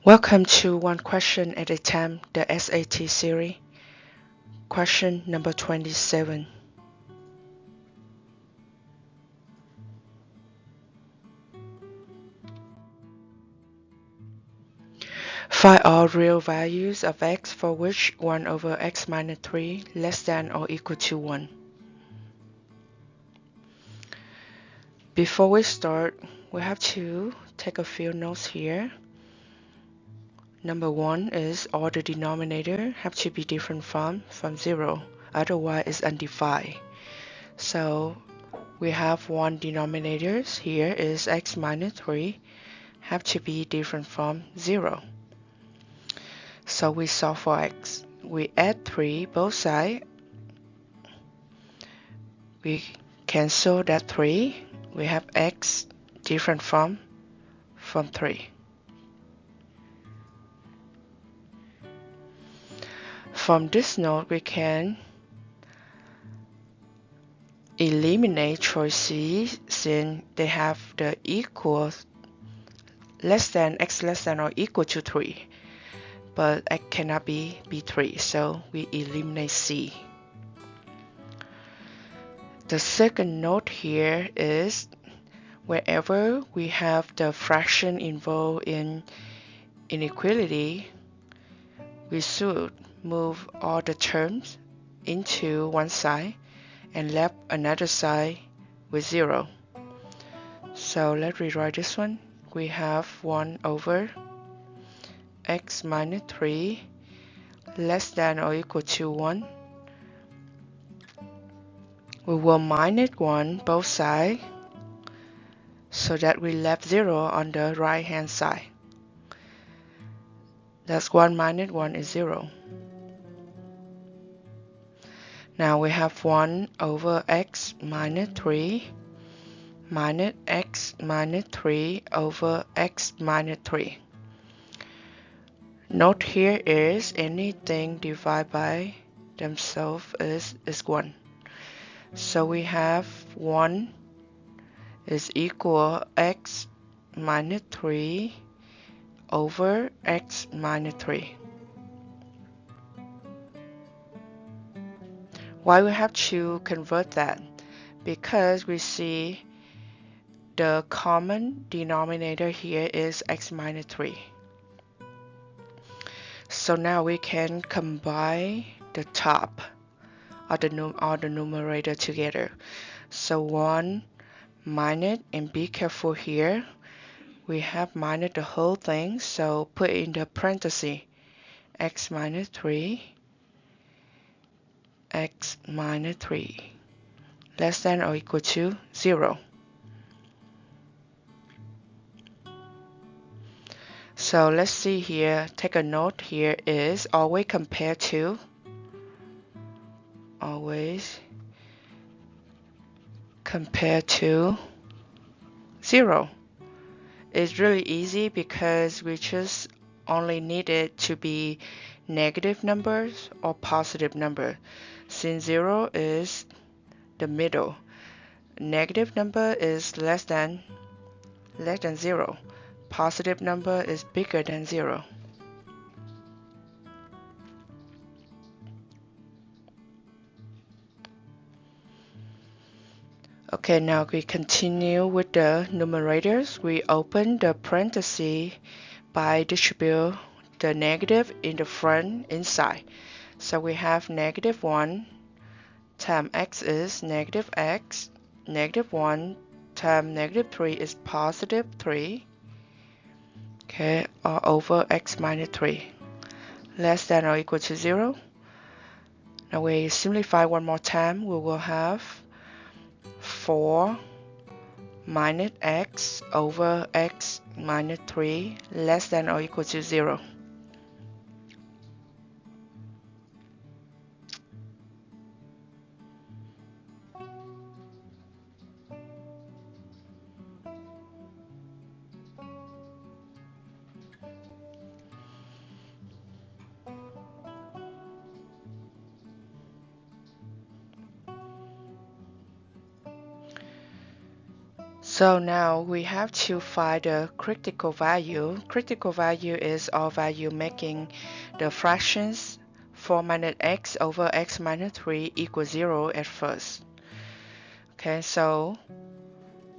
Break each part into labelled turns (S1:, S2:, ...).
S1: Welcome to One Question at a Time, the SAT series. Question number 27. Find all real values of x for which 1 over x minus 3 less than or equal to 1. Before we start, we have to take a few notes here. Number 1 is all the denominator have to be different from 0, otherwise it's undefined. So we have one denominator here is x minus 3 have to be different from 0. So we solve for x. We add 3 both sides. We cancel that 3. We have x different from 3. From this note, we can eliminate choice C since they have the equal less than x less than or equal to 3. But x cannot be 3, so we eliminate C. The second note here is wherever we have the fraction involved in inequality, we should move all the terms into one side and left another side with 0. So let's rewrite this one. We have 1 over x minus 3 less than or equal to 1. We will minus 1 both sides so that we left 0 on the right hand side. That's 1 minus 1 is 0. Now we have 1 over x minus 3 minus x minus 3 over x minus 3. Note here is anything divided by themselves is 1. So we have 1 is equal x minus 3 over x minus 3. Why we have to convert that? Because we see the common denominator here is x minus 3. So now we can combine the top of the numerator together. So 1 minus, and be careful here, we have minus the whole thing, so put in the parenthesis x minus 3 x minus 3 less than or equal to 0. So let's see here, take a note here is always compare to 0. It's really easy because we just only need it to be negative numbers or positive number. Since 0 is the middle, negative number is less than 0. Positive number is bigger than 0. Okay, now we continue with the numerators. We open the parentheses by distribute the negative in the front inside. So we have negative 1 times x is negative x, negative 1 times negative 3 is positive 3, okay, all over x minus 3, less than or equal to 0. Now we simplify one more time. We will have 4 minus x over x minus 3 less than or equal to 0. So now we have to find the critical value. Critical value is all value making the fractions 4 minus x over x minus 3 equals 0 at first. Okay, so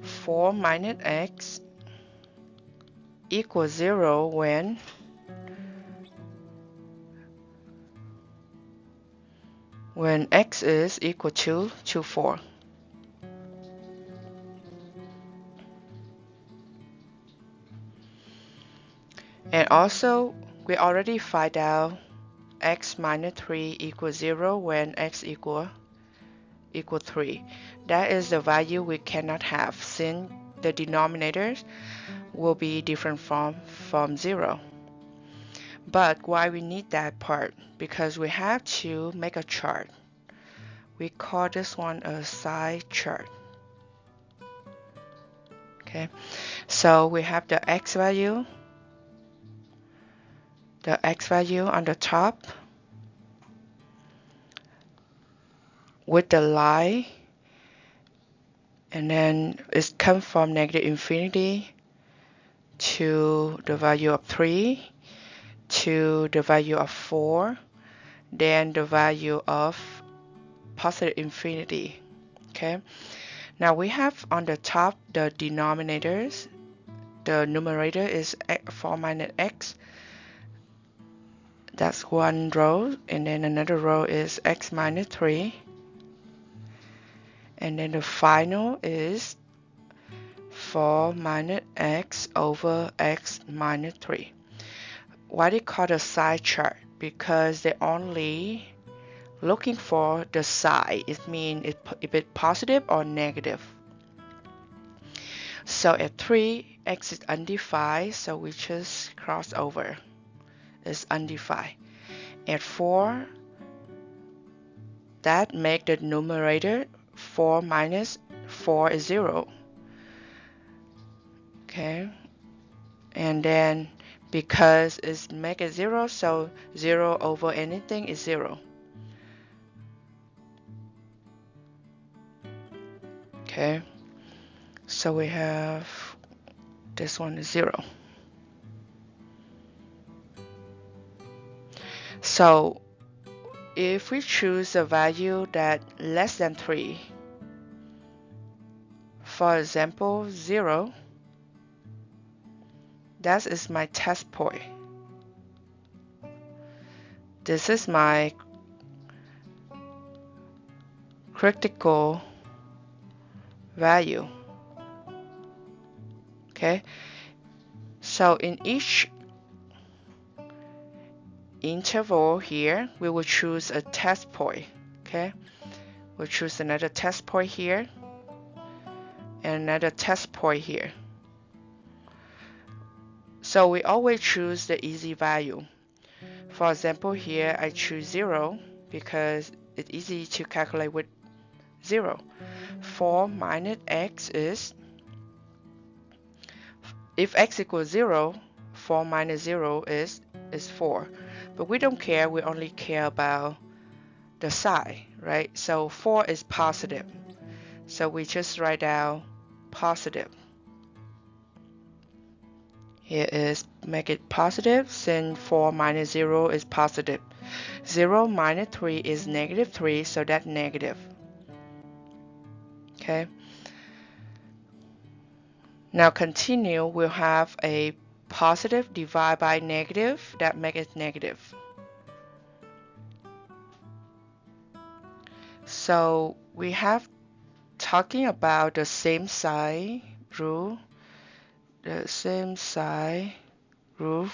S1: 4 minus x equals 0 when x is equal to 4. And also, we already find out x minus 3 equals 0 when x equal 3. That is the value we cannot have since the denominators will be different from 0. But why we need that part? Because we have to make a chart. We call this one a psi chart. Okay, so we have the x value on the top with the line, and then it comes from negative infinity to the value of 3 to the value of 4, then the value of positive infinity. Okay, now we have on the top the denominators. The numerator is 4 minus x. That's one row, and then another row is x minus 3. And then the final is 4 minus x over x minus 3. Why they call it a psi chart? Because they're only looking for the psi. It means if it's positive or negative. So at 3, x is undefined, so we just cross over. It's undefined. At 4, that make the numerator 4 minus 4 is 0. Okay, and then because it's make it 0, so 0 over anything is 0. Okay, so we have this one is 0. So if we choose a value that less than 3, for example 0, that is my test point. This is my critical value. Okay, so in each interval here, we will choose a test point. Okay, we'll choose another test point here and another test point here. So we always choose the easy value. For example, here I choose 0 because it's easy to calculate with 0. 4 minus x is, if x equals 0, 4 minus 0 is 4. But we don't care, we only care about the psi, right? So 4 is positive. So we just write down positive. Here is make it positive since 4 minus 0 is positive. 0 minus 3 is negative 3, so that's negative. Okay. Now continue, we'll have a positive divided by negative, that make it negative. So we have talking about the same sign rule. The same sign rule.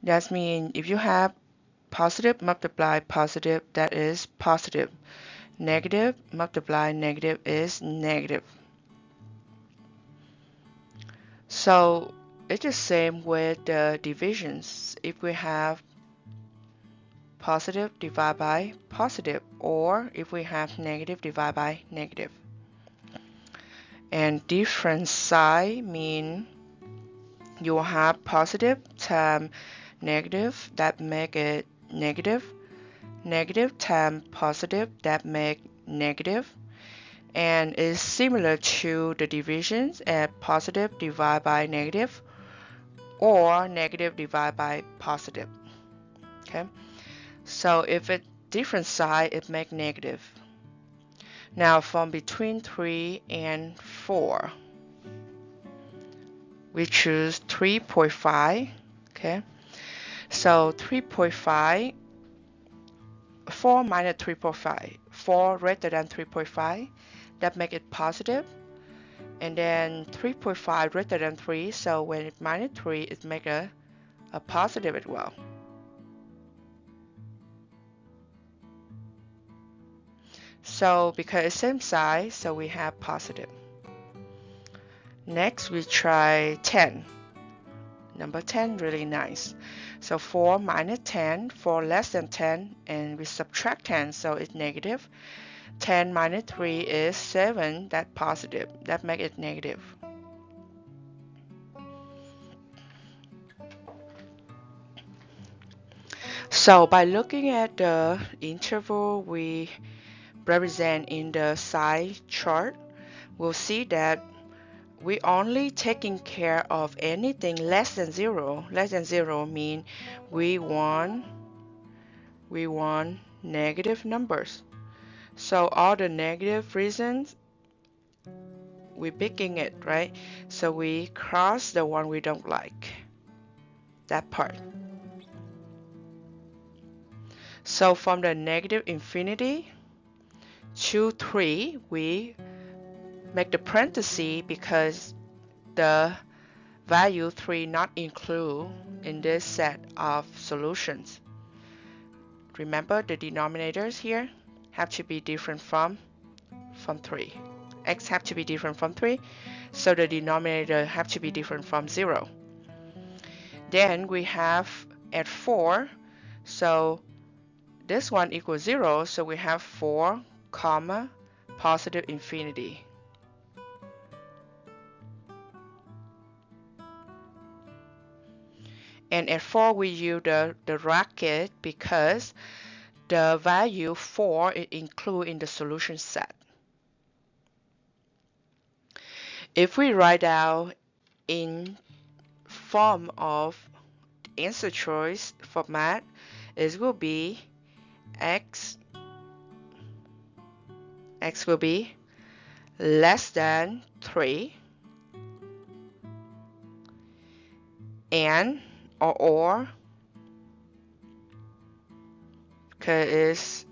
S1: That means if you have positive multiply positive, that is positive. Negative multiply negative is negative. So it's the same with the divisions. If we have positive divided by positive, or if we have negative divided by negative. And different sign mean you will have positive times negative, that make it negative. Negative times positive, that make negative. and is similar to the divisions at positive divided by negative or negative divided by positive. Okay, so if it's different side, it makes negative. Now from between 3 and 4, we choose 3.5. Okay, so 3.5, 4 minus 3.5, 4 greater than 3.5, that make it positive. And then 3.5 greater than 3, so when it minus 3, it make a positive as well. So because it's same size, so we have positive. Next we try 10. Number 10, really nice. So 4 minus 10, 4 less than 10, and we subtract 10, so it's negative. 10 minus 3 is 7, that's positive. That makes it negative. So by looking at the interval we represent in the side chart, we'll see that we only taking care of anything less than 0. Less than 0 mean we want negative numbers. So all the negative reasons, we picking it, right? So we cross the one we don't like, that part. So from the negative infinity to 3, we make the parenthesis because the value 3 not include in this set of solutions. Remember the denominators here have to be different from 3. X have to be different from 3, so the denominator have to be different from 0. Then we have at 4, so this one equals 0, so we have 4 comma positive infinity. And at 4 we use the bracket because the value 4 is included in the solution set. If we write out in form of answer choice format, it will be x will be less than 3 and or because it's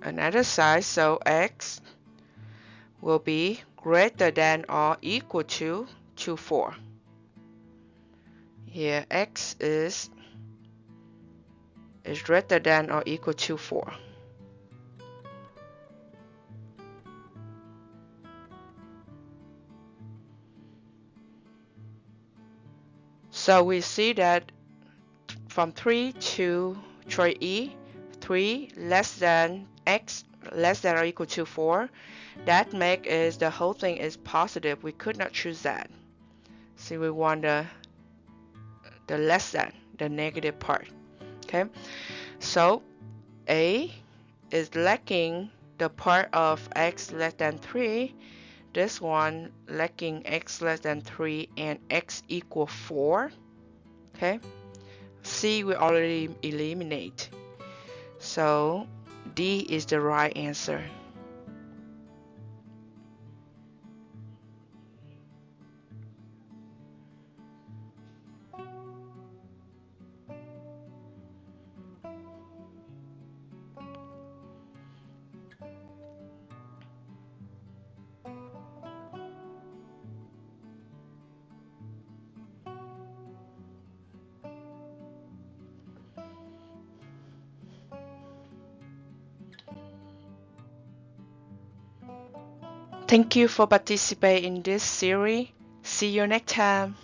S1: another side, so x will be greater than or equal to 4. Here x is greater than or equal to 4. So we see that from 3 to try E, 3 less than x less than or equal to 4, that make is the whole thing is positive. We could not choose that. See, we want the less than, the negative part. Okay, so A is lacking the part of x less than 3. This one lacking x less than 3 and x equal 4. Okay, C we already eliminate. So D is the right answer. Thank you for participating in this series. See you next time.